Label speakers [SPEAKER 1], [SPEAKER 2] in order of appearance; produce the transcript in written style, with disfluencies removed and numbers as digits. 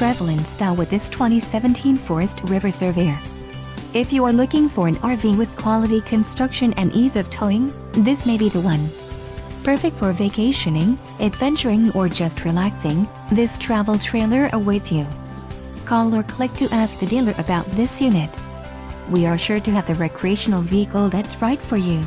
[SPEAKER 1] travel in style with this 2017 Forest River Surveyor. If you are looking for an RV with quality construction and ease of towing, this may be the one. Perfect for vacationing, adventuring or just relaxing, this travel trailer awaits you. Call or click to ask the dealer about this unit. We are sure to have the recreational vehicle that's right for you.